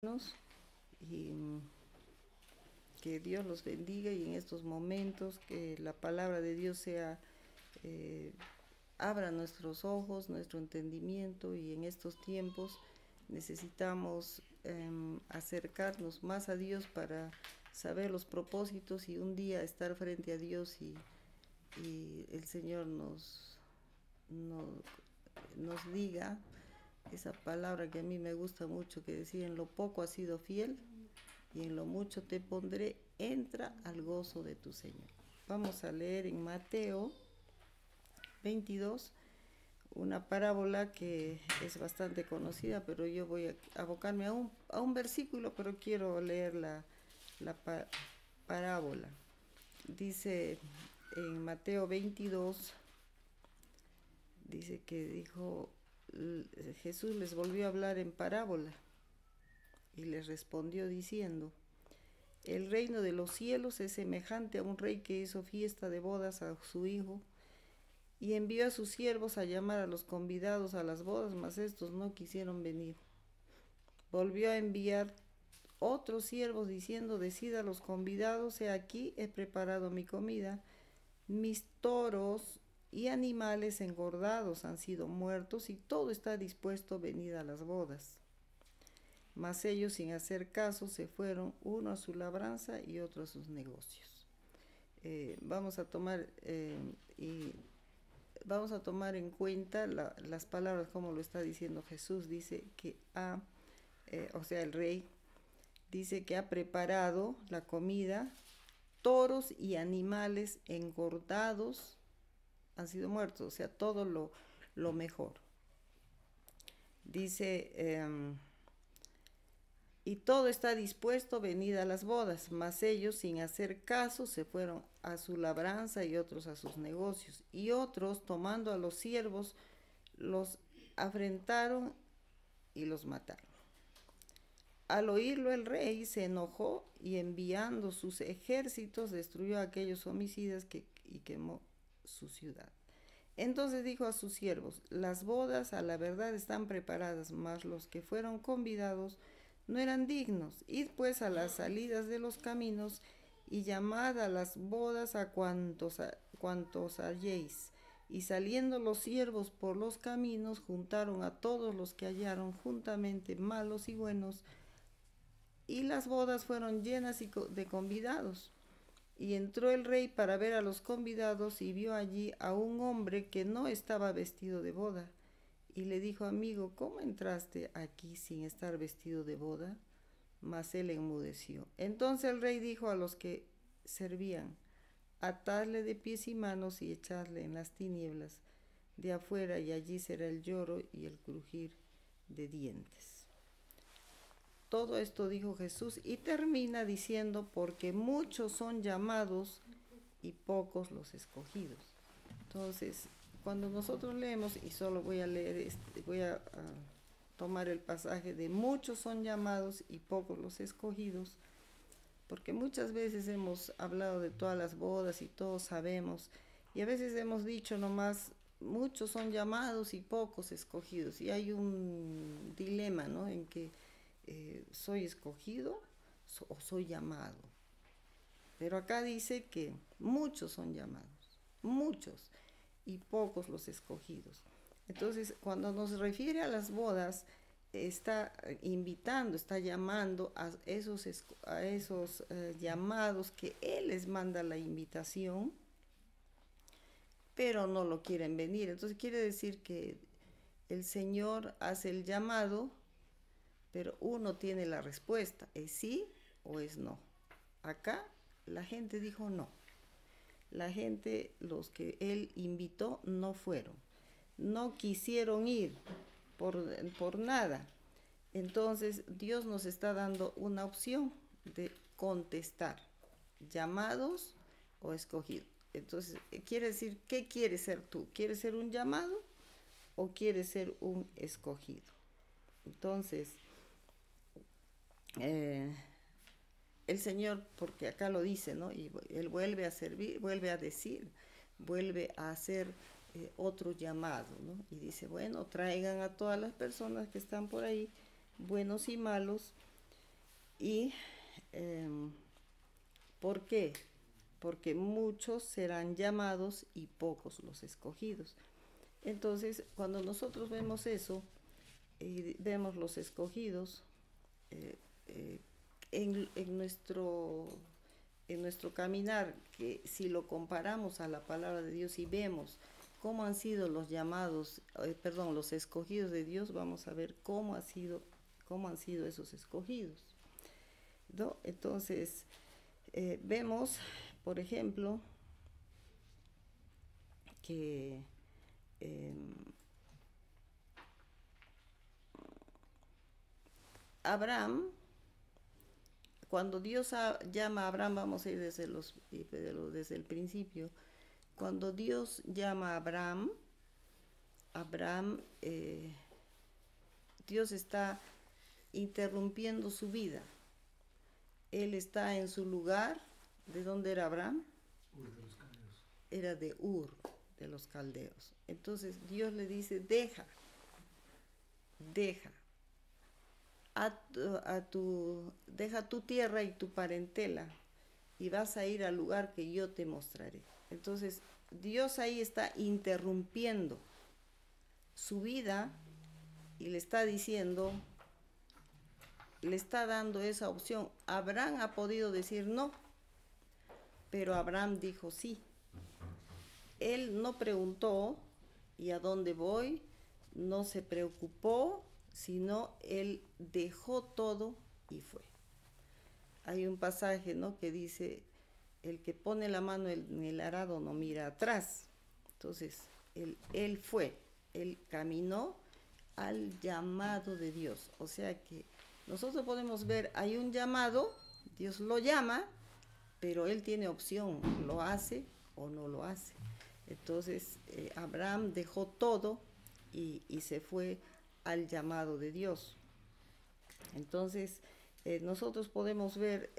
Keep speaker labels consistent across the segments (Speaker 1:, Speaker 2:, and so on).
Speaker 1: hermanos, y que Dios los bendiga y en estos momentos que la palabra de Dios eh, abra nuestros ojos, nuestro entendimiento, y en estos tiempos necesitamos acercarnos más a Dios para saber los propósitos y un día estar frente a Dios y el Señor nos, nos diga esa palabra que a mí me gusta mucho, que decía: en lo poco has sido fiel y en lo mucho te pondré, entra al gozo de tu Señor. Vamos a leer en Mateo 22 una parábola que es bastante conocida, pero yo voy a abocarme a un versículo, pero quiero leer la parábola. Dice en Mateo 22, dice que dijo, Jesús les volvió a hablar en parábola y les respondió diciendo: el reino de los cielos es semejante a un rey que hizo fiesta de bodas a su hijo y envió a sus siervos a llamar a los convidados a las bodas, mas estos no quisieron venir. Volvió a enviar otros siervos diciendo: decid a los convidados, he aquí, he preparado mi comida, mis toros y animales engordados han sido muertos y todo está dispuesto, venid a las bodas. Mas ellos, sin hacer caso, se fueron, uno a su labranza y otro a sus negocios. Vamos a tomar vamos a tomar en cuenta las palabras como lo está diciendo Jesús. Dice que o sea, el rey dice que ha preparado la comida, toros y animales engordados han sido muertos, o sea, todo lo mejor. Dice, y todo está dispuesto, venid a las bodas, mas ellos, sin hacer caso, se fueron a su labranza y otros a sus negocios. Y otros, tomando a los siervos, los afrentaron y los mataron. Al oírlo el rey se enojó y, enviando sus ejércitos, destruyó a aquellos homicidas y quemó su ciudad. Entonces dijo a sus siervos: las bodas a la verdad están preparadas, mas los que fueron convidados no eran dignos. Id pues a las salidas de los caminos y llamad a las bodas a cuantos halléis. Y saliendo los siervos por los caminos, juntaron a todos los que hallaron juntamente, malos y buenos, y las bodas fueron llenas de convidados. Y entró el rey para ver a los convidados y vio allí a un hombre que no estaba vestido de boda. Y le dijo: amigo, ¿cómo entraste aquí sin estar vestido de boda? Mas él enmudeció. Entonces el rey dijo a los que servían: atadle de pies y manos y echadle en las tinieblas de afuera, y allí será el lloro y el crujir de dientes. Todo esto dijo Jesús y termina diciendo: porque muchos son llamados y pocos los escogidos. Entonces, cuando nosotros leemos, y solo voy a leer, voy a tomar el pasaje de muchos son llamados y pocos los escogidos, porque muchas veces hemos hablado de todas las bodas y todos sabemos, y a veces hemos dicho nomás: muchos son llamados y pocos escogidos, y hay un dilema, ¿no?, en que soy escogido o soy llamado. Pero acá dice que muchos son llamados, muchos, y pocos los escogidos. Entonces, cuando nos refiere a las bodas, está invitando, está llamando a esos llamados, que Él les manda la invitación, pero no lo quieren venir. Entonces quiere decir que el Señor hace el llamado, pero uno tiene la respuesta: ¿es sí o es no? Acá la gente dijo no. La gente, los que Él invitó, no fueron. No quisieron ir por nada. Entonces Dios nos está dando una opción de contestar: llamados o escogidos. Entonces, quiere decir, ¿qué quieres ser tú? ¿Quieres ser un llamado o quieres ser un escogido? Entonces, el Señor, porque acá lo dice, ¿no?, y Él vuelve a servir, vuelve a decir, vuelve a hacer otro llamado, ¿no? Y dice: bueno, traigan a todas las personas que están por ahí, buenos y malos, Y ¿por qué? Porque muchos serán llamados y pocos los escogidos. Entonces, cuando nosotros vemos eso, y vemos los escogidos, eh, eh, en nuestro caminar, que si lo comparamos a la palabra de Dios y vemos cómo han sido los llamados, los escogidos de Dios, vamos a ver cómo han sido esos escogidos, ¿no? Entonces, vemos, por ejemplo, que eh, Abraham, cuando Dios llama a Abraham, vamos a ir desde el principio, cuando Dios llama a Abraham, Dios está interrumpiendo su vida. Él está en su lugar. ¿De dónde era Abraham?
Speaker 2: Ur de los Caldeos.
Speaker 1: Era de Ur de los Caldeos. Entonces Dios le dice, deja tu tierra y tu parentela y vas a ir al lugar que yo te mostraré. Entonces Dios ahí está interrumpiendo su vida y le está diciendo, le está dando esa opción. Abraham ha podido decir no, pero Abraham dijo sí. Él no preguntó, ¿y a dónde voy? No se preocupó, sino él dejó todo y fue. Hay un pasaje, ¿no?, que dice, el que pone la mano en el arado no mira atrás. Entonces, él fue, él caminó al llamado de Dios. O sea que nosotros podemos ver, hay un llamado, Dios lo llama, pero él tiene opción, lo hace o no lo hace. Entonces, Abraham dejó todo y se fue al llamado de Dios. Entonces, nosotros podemos ver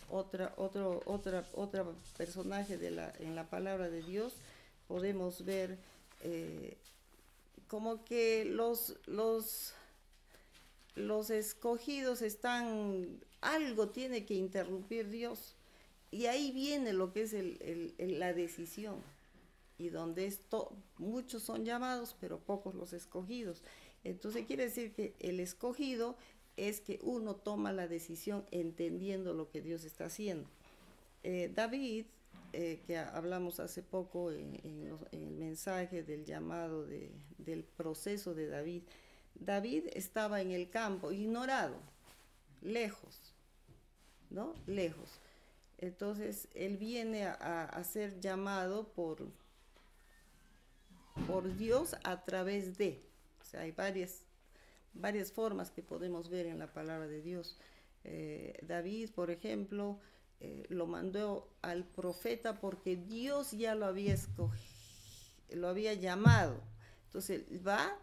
Speaker 1: otra personaje en la palabra de Dios. Podemos ver como que los escogidos están, algo tiene que interrumpir Dios. Y ahí viene lo que es la decisión. Y donde muchos son llamados, pero pocos los escogidos. Entonces quiere decir que el escogido es que uno toma la decisión entendiendo lo que Dios está haciendo. David, que hablamos hace poco en el mensaje del llamado, del proceso de David, David estaba en el campo, ignorado, lejos, ¿no? Lejos. Entonces él viene a ser llamado por Dios a través de. O sea, hay varias formas que podemos ver en la palabra de Dios. David, por ejemplo, lo mandó al profeta porque Dios ya lo había lo había llamado. Entonces va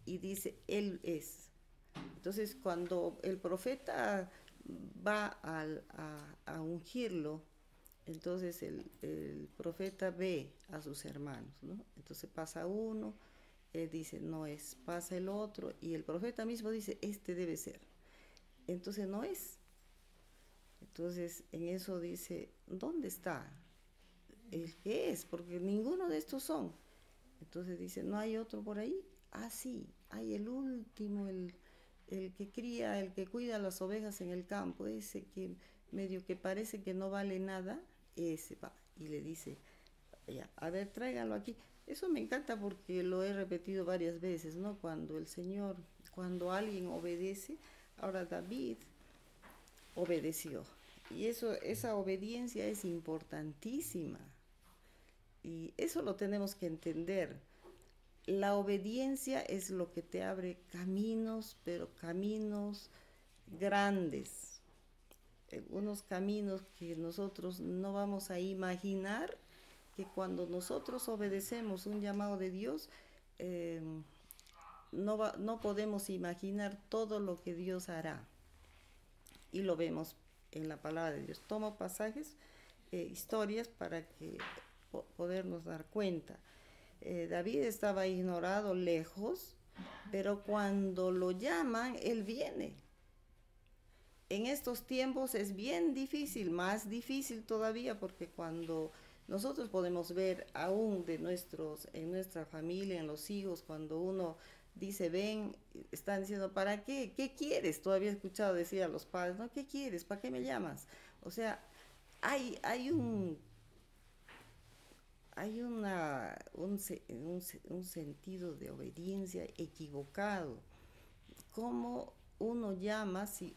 Speaker 1: y dice, él es. Entonces cuando el profeta va a ungirlo, entonces el profeta ve a sus hermanos, ¿no? Entonces pasa uno, dice, no es, pasa el otro, y el profeta mismo dice, este debe ser. Entonces no es. Entonces en eso dice, ¿dónde está el que es? Porque ninguno de estos son. Entonces dice, ¿no hay otro por ahí? Ah, sí, hay el último, el que cría, el que cuida las ovejas en el campo, ese que medio que parece que no vale nada, ese va y le dice, ya, a ver, tráigalo aquí. Eso me encanta porque lo he repetido varias veces, ¿no? Cuando alguien obedece, ahora David obedeció. Y esa obediencia es importantísima. Y eso lo tenemos que entender. La obediencia es lo que te abre caminos, pero caminos grandes. Unos caminos que nosotros no vamos a imaginar, que cuando nosotros obedecemos un llamado de Dios, no podemos imaginar todo lo que Dios hará. Y lo vemos en la palabra de Dios. Tomo pasajes, historias para que podernos dar cuenta. David estaba ignorado, lejos, pero cuando lo llaman, él viene. en estos tiempos es bien difícil, más difícil todavía, porque cuando nosotros podemos ver aún de nuestros, en nuestra familia, en los hijos, cuando uno dice, ven, están diciendo, ¿para qué? ¿Qué quieres? Todavía he escuchado decir a los padres, ¿no? ¿Qué quieres? ¿Para qué me llamas? O sea, hay hay un sentido de obediencia equivocado. ¿Cómo uno llama si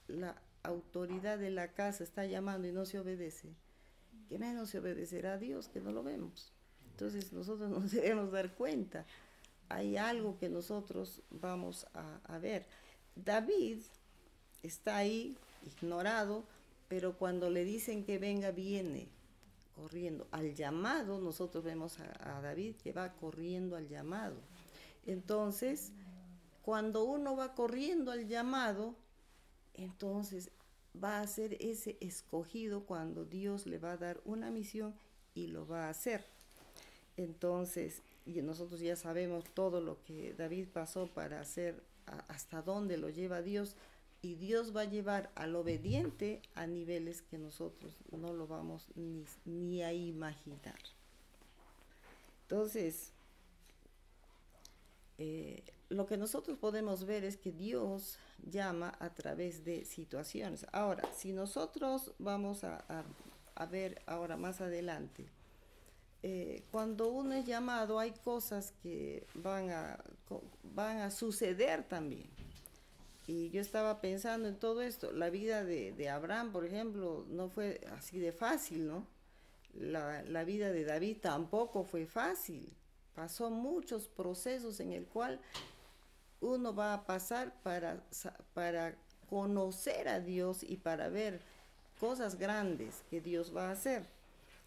Speaker 1: la autoridad de la casa está llamando y no se obedece? ¿Qué menos se obedecerá a Dios, que no lo vemos? Entonces nosotros nos debemos dar cuenta. Hay algo que nosotros vamos a ver. David está ahí, ignorado, pero cuando le dicen que venga, viene corriendo. Al llamado, nosotros vemos a David que va corriendo al llamado. Entonces, cuando uno va corriendo al llamado, entonces va a ser ese escogido cuando Dios le va a dar una misión y lo va a hacer. Entonces, y nosotros ya sabemos todo lo que David pasó para hacer, hasta dónde lo lleva Dios, y Dios va a llevar al obediente a niveles que nosotros no lo vamos ni a imaginar. Entonces, lo que nosotros podemos ver es que Dios llama a través de situaciones. Ahora, si nosotros vamos a ver ahora más adelante, cuando uno es llamado hay cosas que van a suceder también. Y yo estaba pensando en todo esto. La vida de Abraham, por ejemplo, no fue así de fácil, ¿no? La vida de David tampoco fue fácil. Pasó muchos procesos en el cual uno va a pasar para conocer a Dios y para ver cosas grandes que Dios va a hacer.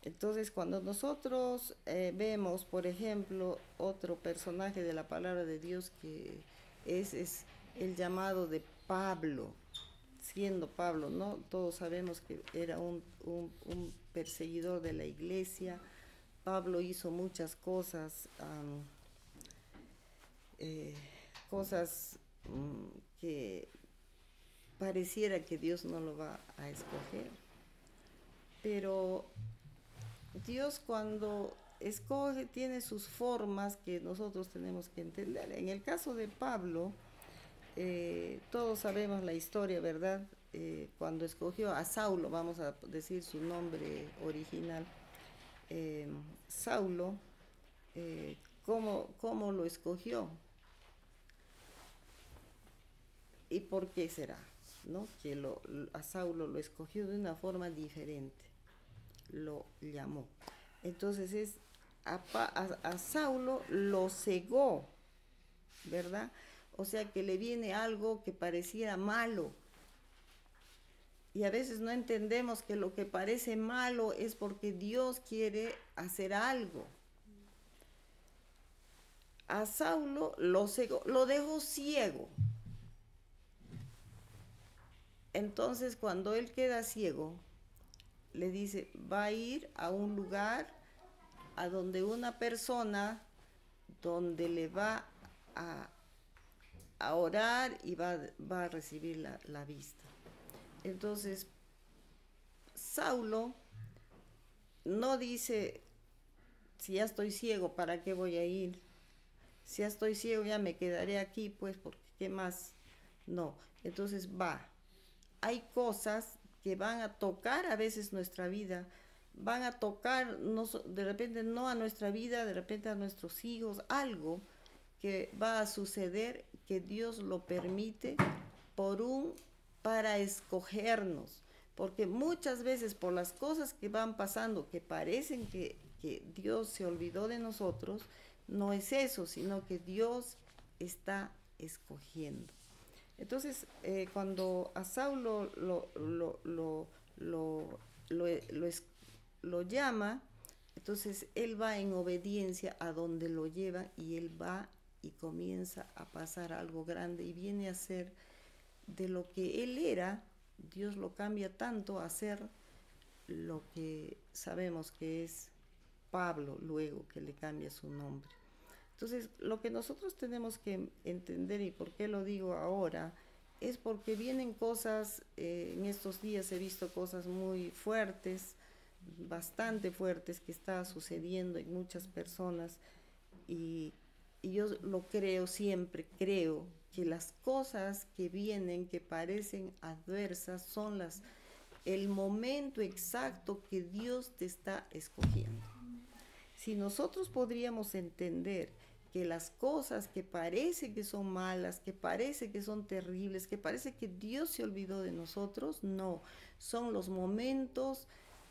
Speaker 1: Entonces, cuando nosotros vemos, por ejemplo, otro personaje de la palabra de Dios que es el llamado de Pablo, siendo Pablo, ¿no? Todos sabemos que era un perseguidor de la iglesia. Pablo hizo muchas cosas, eh, cosas que pareciera que Dios no lo va a escoger. Pero Dios cuando escoge tiene sus formas que nosotros tenemos que entender. En el caso de Pablo, todos sabemos la historia, ¿verdad? Cuando escogió a Saulo, vamos a decir su nombre original, Saulo, ¿cómo lo escogió? ¿Y por qué será? ¿No? Que a Saulo lo escogió de una forma diferente, lo llamó. Entonces a Saulo lo cegó, ¿verdad? O sea que le viene algo que pareciera malo. Y a veces no entendemos que lo que parece malo es porque Dios quiere hacer algo. A Saulo lo cegó, lo dejó ciego. Entonces cuando él queda ciego, le dice, va a ir a un lugar a donde una persona, donde le va a orar y va a recibir la vista. Entonces, Saulo no dice, si ya estoy ciego, ¿para qué voy a ir? Si ya estoy ciego, ya me quedaré aquí, pues, porque ¿qué más? No, entonces va. Hay cosas que van a tocar a veces nuestra vida, van a tocar de repente no a nuestra vida, de repente a nuestros hijos, algo que va a suceder que Dios lo permite para escogernos, porque muchas veces por las cosas que van pasando que parecen que Dios se olvidó de nosotros, no es eso, sino que Dios está escogiendo. Entonces, cuando a Saulo lo llama, entonces él va en obediencia a donde lo lleva y él va y comienza a pasar algo grande y viene a ser de lo que él era, Dios lo cambia tanto a ser lo que sabemos que es Pablo, luego que le cambia su nombre. Entonces, lo que nosotros tenemos que entender, y por qué lo digo ahora, es porque vienen cosas, en estos días he visto cosas muy fuertes, bastante fuertes que está sucediendo en muchas personas y, y yo lo creo siempre, creo que las cosas que vienen, que parecen adversas, son el momento exacto que Dios te está escogiendo. Si nosotros podríamos entender que las cosas que parece que son malas, que parece que son terribles, que parece que Dios se olvidó de nosotros, no, son los momentos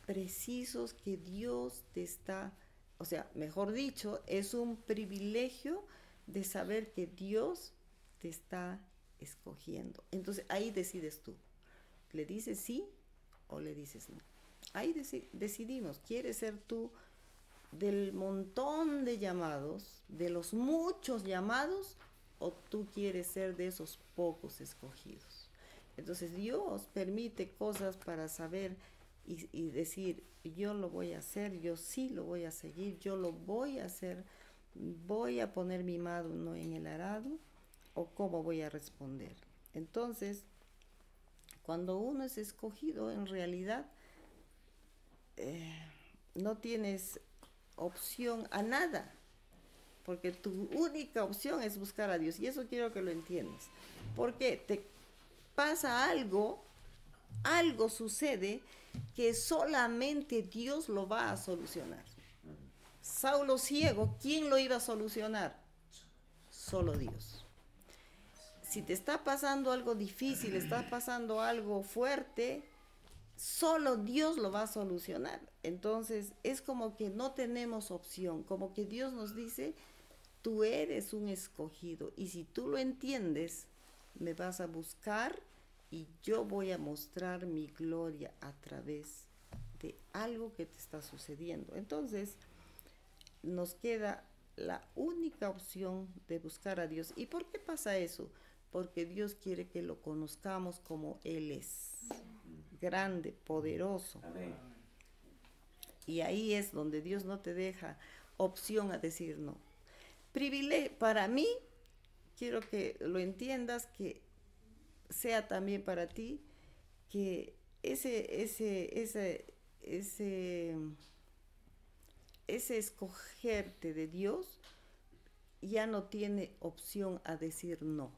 Speaker 1: precisos que Dios te está, o sea, mejor dicho, es un privilegio de saber que Dios te está escogiendo. Entonces ahí decides tú, ¿le dices sí o le dices no? Ahí decidimos, ¿quieres ser tú del montón de llamados, de los muchos llamados, o tú quieres ser de esos pocos escogidos? Entonces Dios permite cosas para saber y decir, yo lo voy a hacer, yo sí lo voy a seguir, yo lo voy a hacer, voy a poner mi mano en el arado, o cómo voy a responder. Entonces, cuando uno es escogido, en realidad no tienes opción a nada, porque tu única opción es buscar a Dios, y eso quiero que lo entiendas, porque te pasa algo sucede que solamente Dios lo va a solucionar. Saulo ciego, ¿quién lo iba a solucionar? Solo Dios. Si te está pasando algo difícil, está pasando algo fuerte, solo Dios lo va a solucionar. Entonces es como que no tenemos opción, como que Dios nos dice, tú eres un escogido y si tú lo entiendes, me vas a buscar y yo voy a mostrar mi gloria a través de algo que te está sucediendo. Entonces nos queda la única opción de buscar a Dios. ¿Y por qué pasa eso? Porque Dios quiere que lo conozcamos como Él es, grande, poderoso.
Speaker 2: Amén.
Speaker 1: Y ahí es donde Dios no te deja opción a decir no. Para mí, quiero que lo entiendas, que sea también para ti, que ese escogerte de Dios ya no tiene opción a decir no.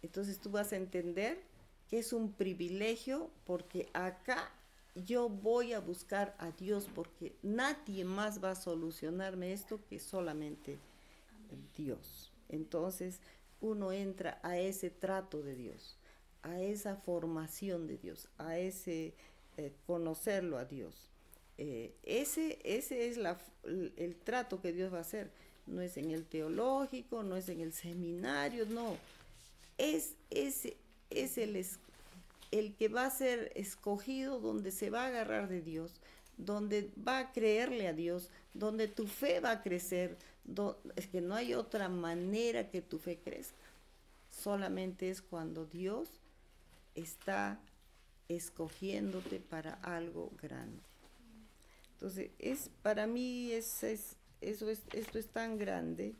Speaker 1: Entonces tú vas a entender que es un privilegio, porque acá yo voy a buscar a Dios, porque nadie más va a solucionarme esto que solamente Dios. Entonces uno entra a ese trato de Dios, a esa formación de Dios, a ese conocerlo a Dios. Ese es el trato que Dios va a hacer. No es en el teológico, no es en el seminario, no. Es el que va a ser escogido, donde se va a agarrar de Dios, donde va a creerle a Dios, donde tu fe va a crecer. Es que no hay otra manera que tu fe crezca. Solamente es cuando Dios está escogiéndote para algo grande. Entonces, para mí esto es tan grande,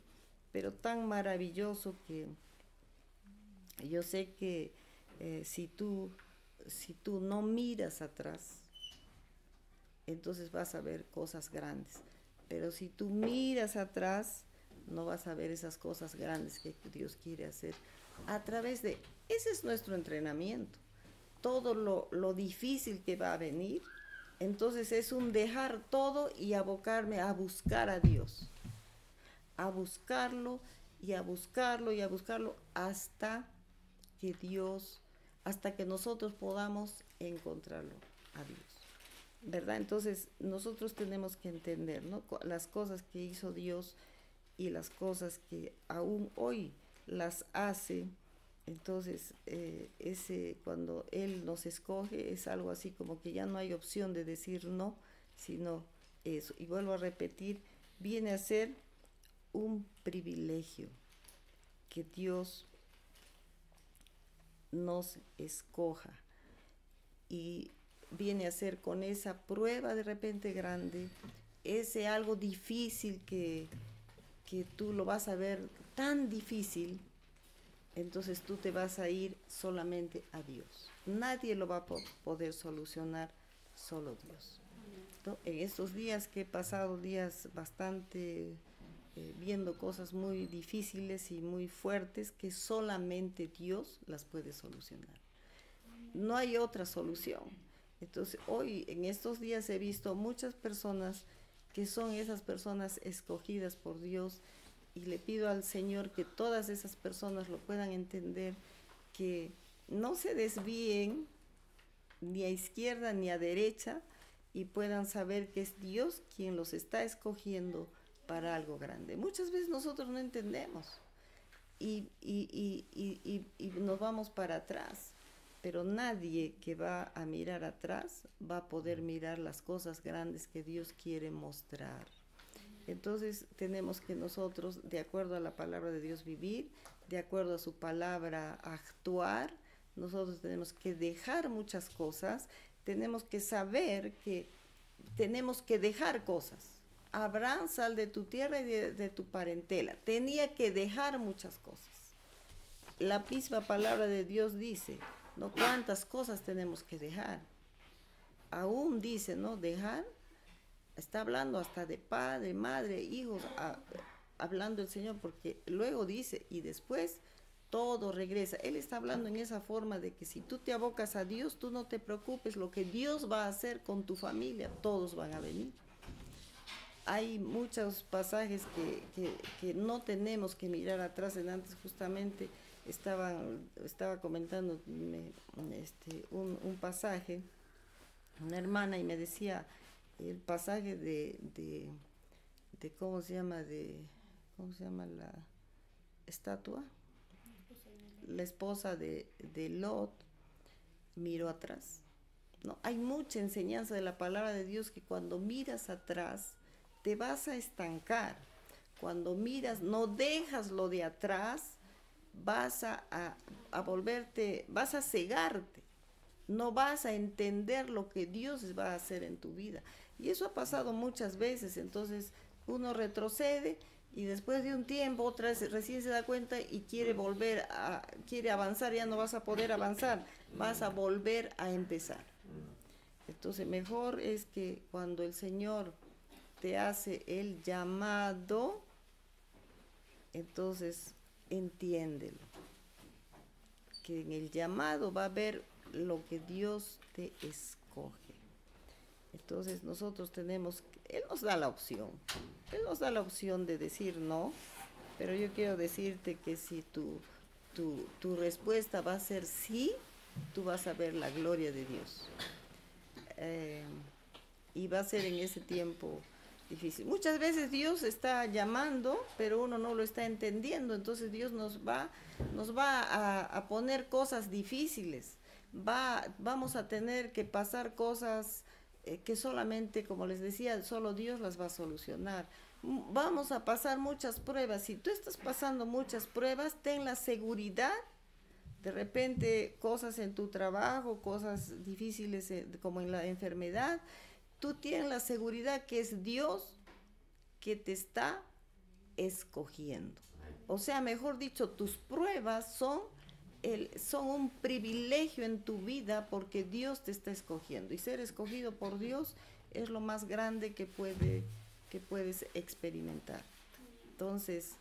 Speaker 1: pero tan maravilloso, que yo sé que si tú no miras atrás, entonces vas a ver cosas grandes. Pero si tú miras atrás, no vas a ver esas cosas grandes que Dios quiere hacer a través de... Ese es nuestro entrenamiento. Todo lo difícil que va a venir, entonces es un dejar todo y abocarme a buscar a Dios. A buscarlo y a buscarlo y a buscarlo hasta que nosotros podamos encontrarlo a Dios. ¿Verdad? Entonces nosotros tenemos que entender, ¿no?, las cosas que hizo Dios y las cosas que aún hoy las hace. Entonces cuando Él nos escoge, es algo así como que ya no hay opción de decir no, sino eso. Y vuelvo a repetir, viene a ser un privilegio que Dios nos escoja, y viene a ser con esa prueba de repente grande, ese algo difícil que tú lo vas a ver tan difícil. entonces tú te vas a ir solamente a Dios. Nadie lo va a poder solucionar, solo Dios. ¿No? En estos días que he pasado días bastante viendo cosas muy difíciles y muy fuertes que solamente Dios las puede solucionar. No hay otra solución. Entonces hoy en estos días he visto muchas personas que son esas personas escogidas por Dios, y le pido al Señor que todas esas personas lo puedan entender, que no se desvíen ni a izquierda ni a derecha, y puedan saber que es Dios quien los está escogiendo para algo grande. Muchas veces nosotros no entendemos y nos vamos para atrás, pero nadie que va a mirar atrás va a poder mirar las cosas grandes que Dios quiere mostrar. Entonces tenemos que nosotros, de acuerdo a la palabra de Dios, vivir, de acuerdo a su palabra actuar. Nosotros tenemos que dejar muchas cosas, tenemos que saber que tenemos que dejar cosas. Abraham, sal de tu tierra y de tu parentela. Tenía que dejar muchas cosas. La misma palabra de Dios dice, ¿no? ¿Cuántas cosas tenemos que dejar? Aún dice, ¿no? Dejar. Está hablando hasta de padre, madre, hijos, hablando el Señor, porque luego dice, y después todo regresa. Él está hablando en esa forma de que si tú te abocas a Dios, tú no te preocupes, lo que Dios va a hacer con tu familia, todos van a venir. Hay muchos pasajes que no tenemos que mirar atrás. En antes justamente estaba comentando un pasaje, una hermana, y me decía el pasaje de ¿cómo se llama? ¿Cómo se llama la estatua? La esposa de Lot miró atrás. ¿No? Hay mucha enseñanza de la palabra de Dios que cuando miras atrás te vas a estancar. Cuando miras, no dejas lo de atrás, vas a volverte, vas a cegarte. No vas a entender lo que Dios va a hacer en tu vida. Y eso ha pasado muchas veces. Entonces uno retrocede y después de un tiempo otra vez recién se da cuenta y quiere quiere avanzar. Ya no vas a poder avanzar, vas a volver a empezar. Entonces mejor es que cuando el Señor te hace el llamado, entonces entiéndelo, que en el llamado va a haber lo que Dios te escoge. Entonces nosotros Él nos da la opción, Él nos da la opción de decir no, pero yo quiero decirte que si tu respuesta va a ser sí, tú vas a ver la gloria de Dios. Y va a ser en ese tiempo difícil. Muchas veces Dios está llamando, pero uno no lo está entendiendo, entonces Dios nos va a poner cosas difíciles. Vamos a tener que pasar cosas que solamente, como les decía, solo Dios las va a solucionar. Vamos a pasar muchas pruebas. Si tú estás pasando muchas pruebas, ten la seguridad, de repente cosas en tu trabajo, cosas difíciles como en la enfermedad, tú tienes la seguridad que es Dios que te está escogiendo. O sea, mejor dicho, tus pruebas son un privilegio en tu vida porque Dios te está escogiendo. Y ser escogido por Dios es lo más grande que puedes experimentar. Entonces,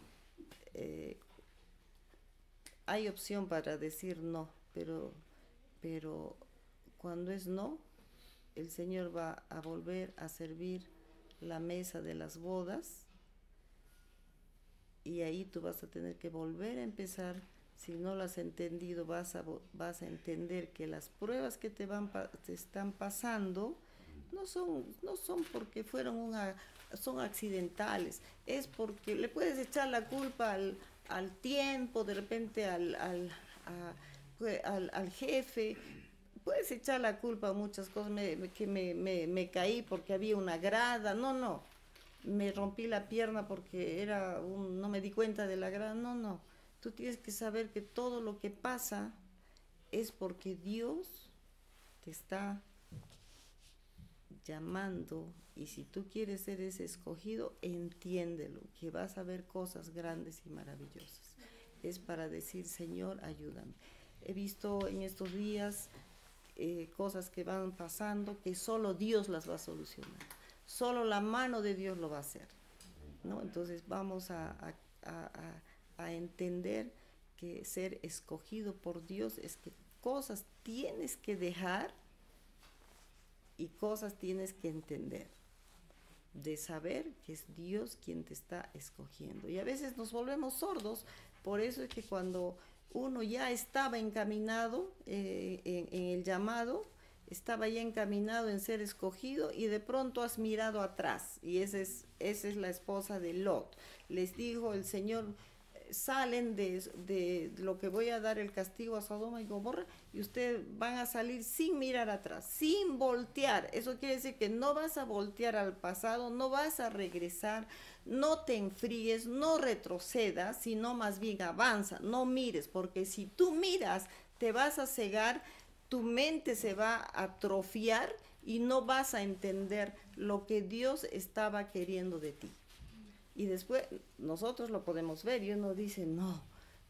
Speaker 1: hay opción para decir no, pero cuando es no, el Señor va a volver a servir la mesa de las bodas, y ahí tú vas a tener que volver a empezar. Si no lo has entendido, vas a entender que las pruebas que te están pasando no son porque son accidentales, es porque le puedes echar la culpa al tiempo, de repente al jefe. Puedes echar la culpa a muchas cosas, que me caí porque había una grada, no, me rompí la pierna porque no me di cuenta de la grada, no. Tú tienes que saber que todo lo que pasa es porque Dios te está llamando, y si tú quieres ser ese escogido, entiéndelo, que vas a ver cosas grandes y maravillosas. es para decir, Señor, ayúdame. He visto en estos días cosas que van pasando que solo Dios las va a solucionar, solo la mano de Dios lo va a hacer, ¿no? Entonces vamos a entender que ser escogido por Dios es que cosas tienes que dejar y cosas tienes que entender, de saber que es Dios quien te está escogiendo. Y a veces nos volvemos sordos, por eso es que cuando uno ya estaba encaminado en el llamado, estaba ya encaminado en ser escogido y de pronto has mirado atrás. Y esa es la esposa de Lot. Les dijo el Señor, salen de lo que voy a dar el castigo a Sodoma y Gomorra y ustedes van a salir sin mirar atrás, sin voltear. Eso quiere decir que no vas a voltear al pasado, no vas a regresar, no te enfríes, no retrocedas, sino más bien avanza, no mires, porque si tú miras te vas a cegar, tu mente se va a atrofiar y no vas a entender lo que Dios estaba queriendo de ti. Y después nosotros lo podemos ver y uno dice, no,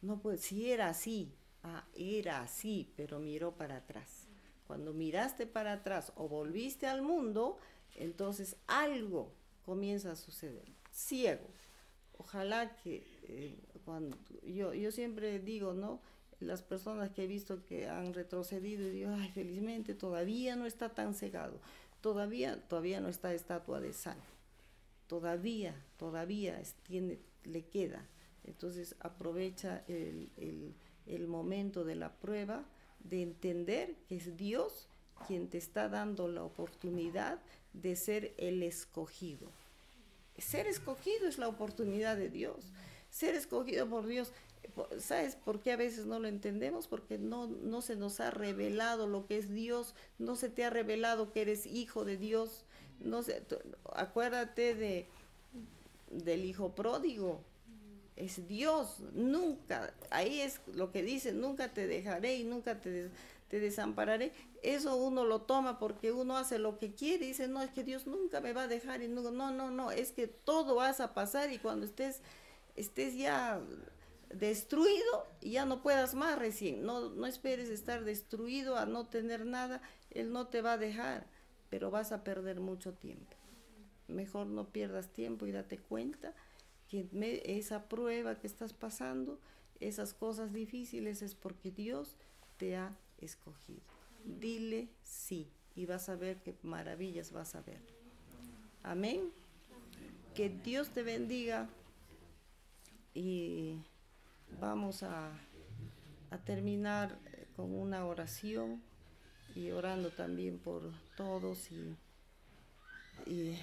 Speaker 1: no puede, si era así, era así, pero miró para atrás. Cuando miraste para atrás o volviste al mundo, entonces algo comienza a suceder. Ciego. Ojalá que cuando yo siempre digo, ¿no? Las personas que he visto que han retrocedido y digo, ay, felizmente todavía no está tan cegado, todavía no está estatua de sal. Todavía le queda. Entonces aprovecha el momento de la prueba de entender que es Dios quien te está dando la oportunidad de ser el escogido. Ser escogido es la oportunidad de Dios. Ser escogido por Dios. ¿Sabes por qué a veces no lo entendemos? Porque no se nos ha revelado lo que es Dios, no se te ha revelado que eres hijo de Dios. No sé, acuérdate del hijo pródigo, es Dios, nunca, ahí es lo que dice, nunca te dejaré y nunca te desampararé. Eso uno lo toma porque uno hace lo que quiere y dice, no, es que Dios nunca me va a dejar y no, es que todo vas a pasar y cuando estés ya destruido y ya no puedas más recién, no esperes estar destruido a no tener nada, Él no te va a dejar, pero vas a perder mucho tiempo. Mejor no pierdas tiempo y date cuenta que esa prueba que estás pasando, esas cosas difíciles es porque Dios te ha escogido. Dile sí y vas a ver qué maravillas vas a ver. Amén. Que Dios te bendiga y vamos a terminar con una oración y orando también por todos y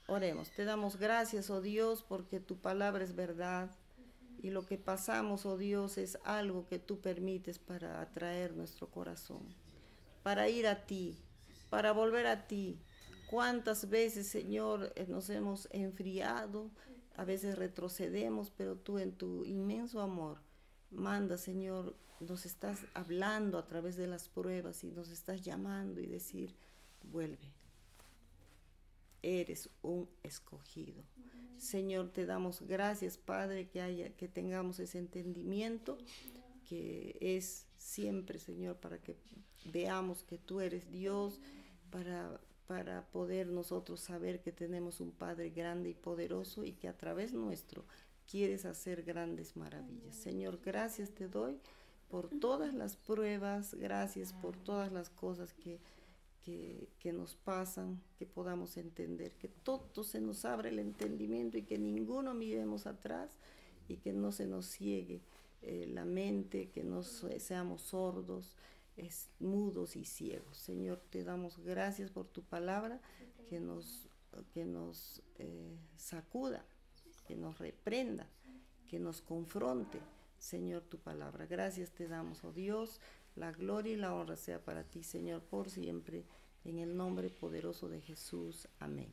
Speaker 1: oremos. Te damos gracias, oh Dios, porque tu palabra es verdad y lo que pasamos, oh Dios, es algo que tú permites para atraer nuestro corazón, para ir a ti, para volver a ti. ¿Cuántas veces, Señor, nos hemos enfriado? A veces retrocedemos, pero tú en tu inmenso amor manda, Señor, nos estás hablando a través de las pruebas y nos estás llamando y decir, vuelve. Eres un escogido. Señor, te damos gracias, Padre, que tengamos ese entendimiento, que es siempre, Señor, para que veamos que tú eres Dios, para poder nosotros saber que tenemos un Padre grande y poderoso y que a través nuestro quieres hacer grandes maravillas. Señor, gracias te doy por todas las pruebas, gracias por todas las cosas que nos pasan, que podamos entender, que todo se nos abra el entendimiento y que ninguno miremos atrás y que no se nos ciegue la mente, que no seamos sordos, mudos y ciegos. Señor, te damos gracias por tu palabra que nos sacuda, que nos reprenda, que nos confronte. Señor, tu palabra. Gracias te damos, oh Dios. La gloria y la honra sea para ti, Señor, por siempre. En el nombre poderoso de Jesús. Amén.